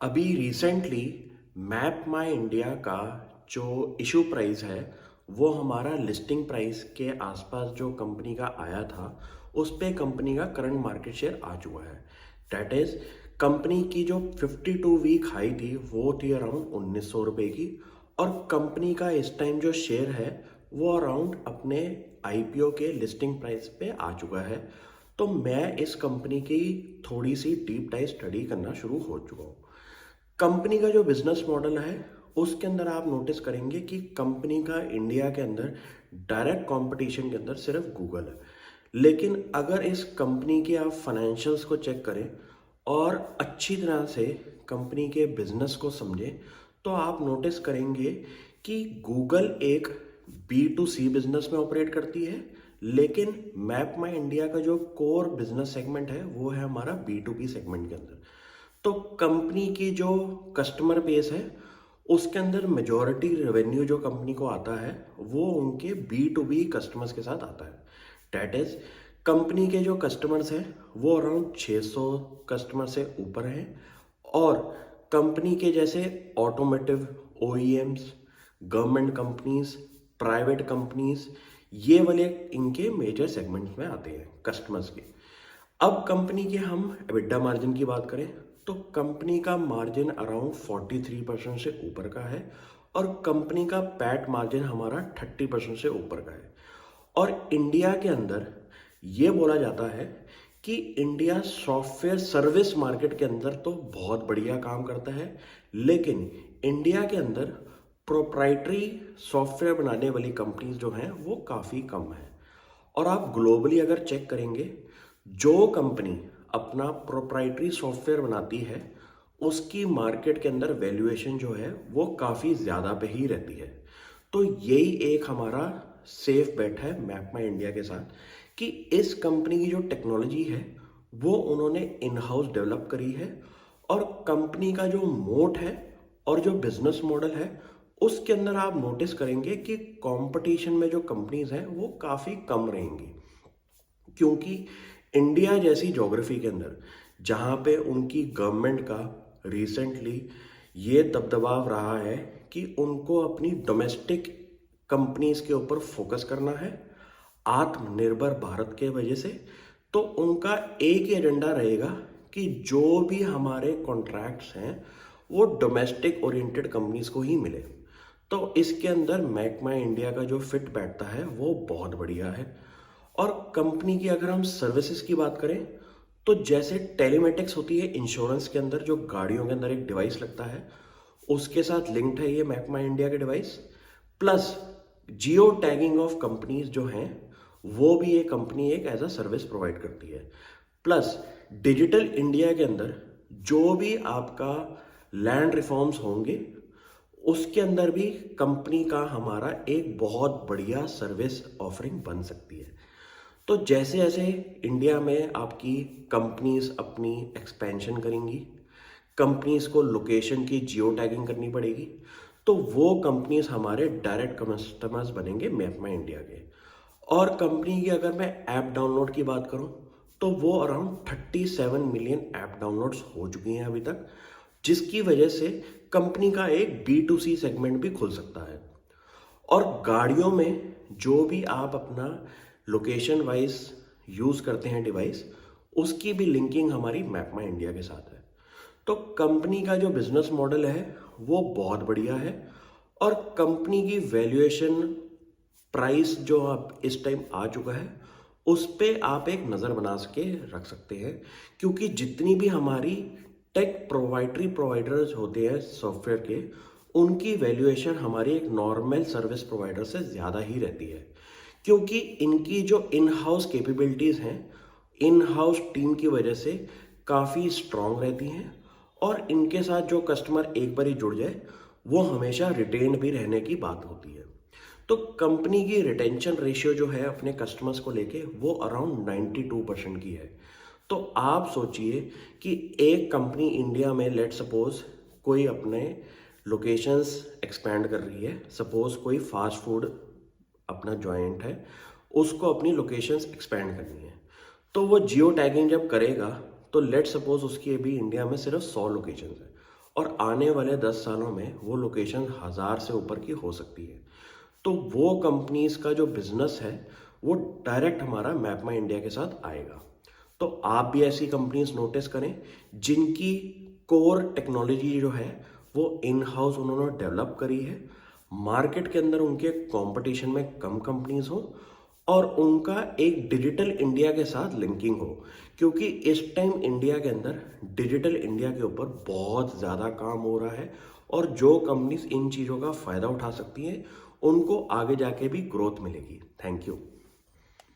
अभी recently map माई India का जो इशू प्राइस है वो हमारा लिस्टिंग प्राइस के आसपास जो कंपनी का आया था उस पे कंपनी का करंट मार्केट शेयर आ चुका है। दैट इज कंपनी की जो 52 वीक हाई थी वो थी अराउंड 1900 रुपये की। और कंपनी का इस टाइम जो शेयर है वो अराउंड अपने आईपीओ के लिस्टिंग प्राइस पे आ चुका है। तो मैं इस कंपनी की थोड़ी सी डीप डाइव स्टडी करना शुरू हो चुका हूँ। कंपनी का जो बिजनेस मॉडल है उसके अंदर आप नोटिस करेंगे कि कंपनी का इंडिया के अंदर डायरेक्ट कंपटीशन के अंदर सिर्फ गूगल है। लेकिन अगर इस कंपनी के आप फाइनेंशियल्स को चेक करें और अच्छी तरह से कंपनी के बिजनेस को समझें तो आप नोटिस करेंगे कि गूगल एक बी टू सी बिजनेस में ऑपरेट करती है। लेकिन मैप माई इंडिया का जो कोर बिजनेस सेगमेंट है वो है हमारा बी टू बी सेगमेंट के अंदर। तो कंपनी की जो कस्टमर बेस है उसके अंदर मेजॉरिटी रेवेन्यू जो कंपनी को आता है वो उनके बी टू बी कस्टमर्स के साथ आता है। डैट इज कंपनी के जो कस्टमर्स हैं वो अराउंड 600 कस्टमर से ऊपर हैं। और कंपनी के जैसे automotive, OEMs, government companies, private companies, ये वाले इनके मेजर सेगमेंट्स में आते हैं कस्टमर्स के। अब कंपनी के हम एबिटा मार्जिन की बात करें तो कंपनी का मार्जिन अराउंड 43% से ऊपर का है और कंपनी का पैट मार्जिन हमारा 30% से ऊपर का है। और इंडिया के अंदर ये बोला जाता है कि इंडिया सॉफ्टवेयर सर्विस मार्केट के अंदर तो बहुत बढ़िया काम करता है, लेकिन इंडिया के अंदर प्रोप्राइटरी सॉफ्टवेयर बनाने वाली कंपनीज जो हैं वो काफ़ी कम है। और आप ग्लोबली अगर चेक करेंगे जो कंपनी अपना प्रोप्राइटरी सॉफ्टवेयर बनाती है उसकी मार्केट के अंदर वैल्यूएशन जो है वो काफ़ी ज़्यादा पे ही रहती है। तो यही एक हमारा सेफ बेट है मैप माई इंडिया के साथ कि इस कंपनी की जो टेक्नोलॉजी है वो उन्होंने इन हाउस डेवलप करी है। और कंपनी का जो मोट है और जो बिजनेस मॉडल है उसके अंदर आप नोटिस करेंगे कि कंपटीशन में जो कंपनीज हैं वो काफ़ी कम रहेंगी। क्योंकि इंडिया जैसी ज्योग्राफी के अंदर जहाँ पे उनकी गवर्नमेंट का रिसेंटली ये दबदबाव रहा है कि उनको अपनी डोमेस्टिक कंपनीज के ऊपर फोकस करना है आत्मनिर्भर भारत के वजह से, तो उनका एक ही एजेंडा रहेगा कि जो भी हमारे कॉन्ट्रैक्ट्स हैं वो डोमेस्टिक ओरिएंटेड कंपनीज को ही मिले। तो इसके अंदर मैक माई इंडिया का जो फिट बैठता है वो बहुत बढ़िया है। और कंपनी की अगर हम सर्विसेज की बात करें तो जैसे टेलीमेटिक्स होती है इंश्योरेंस के अंदर, जो गाड़ियों के अंदर एक डिवाइस लगता है उसके साथ लिंक्ड है ये मैप माई इंडिया के device. Plus geo tagging of companies जो हैं वो भी ये कंपनी एक एज अ सर्विस प्रोवाइड करती है। प्लस डिजिटल इंडिया के अंदर जो भी आपका लैंड रिफॉर्म्स होंगे उसके अंदर भी कंपनी का हमारा एक बहुत बढ़िया सर्विस ऑफरिंग बन सकती है। तो जैसे जैसे इंडिया में आपकी कंपनीज अपनी एक्सपेंशन करेंगी, कंपनीज को लोकेशन की जियो टैगिंग करनी पड़ेगी, तो वो कंपनीज हमारे डायरेक्ट कस्टमर्स बनेंगे मैप माई इंडिया के। और कंपनी की अगर मैं ऐप डाउनलोड की बात करूं तो वो अराउंड 37 मिलियन ऐप डाउनलोड्स हो चुकी हैं अभी तक, जिसकी वजह से कंपनी का एक B2C सेगमेंट भी खुल सकता है। और गाड़ियों में जो भी आप अपना लोकेशन वाइज यूज़ करते हैं डिवाइस, उसकी भी लिंकिंग हमारी मैप माई इंडिया के साथ है। तो कंपनी का जो बिजनेस मॉडल है वो बहुत बढ़िया है। और कंपनी की वैल्यूएशन प्राइस जो आप इस टाइम आ चुका है उस पे आप एक नज़र बना के रख सकते हैं। क्योंकि जितनी भी हमारी टेक प्रोवाइडर्स होते हैं सॉफ्टवेयर के, उनकी वैल्यूएशन हमारी एक नॉर्मल सर्विस प्रोवाइडर से ज़्यादा ही रहती है। क्योंकि इनकी जो इन हाउस कैपेबिलिटीज़ हैं इन हाउस टीम की वजह से काफ़ी स्ट्रांग रहती हैं। और इनके साथ जो कस्टमर एक बार ही जुड़ जाए वो हमेशा रिटेन भी रहने की बात होती है। तो कंपनी की रिटेंशन रेशियो जो है अपने कस्टमर्स को लेके वो अराउंड 92% की है। तो आप सोचिए कि एक कंपनी इंडिया में लेट सपोज कोई अपने लोकेशंस एक्सपैंड कर रही है, सपोज कोई फास्ट फूड अपना जॉइंट है उसको अपनी लोकेशंस एक्सपैंड करनी है, तो वो जियो टैगिंग जब करेगा तो लेट सपोज उसकी अभी इंडिया में सिर्फ 100 लोकेशंस है और आने वाले 10 सालों में वो लोकेशन 1000 से ऊपर की हो सकती है। तो वो कंपनीज का जो बिजनेस है वो डायरेक्ट हमारा मैप माई इंडिया के साथ आएगा। तो आप भी ऐसी कंपनीज नोटिस करें जिनकी कोर टेक्नोलॉजी जो है वो इन हाउस उन्होंने डेवलप करी है, मार्केट के अंदर उनके कंपटीशन में कम कंपनीज हो और उनका एक डिजिटल इंडिया के साथ लिंकिंग हो, क्योंकि इस टाइम इंडिया के अंदर डिजिटल इंडिया के ऊपर बहुत ज़्यादा काम हो रहा है और जो कंपनीज इन चीज़ों का फ़ायदा उठा सकती हैं उनको आगे जाके भी ग्रोथ मिलेगी। Thank you.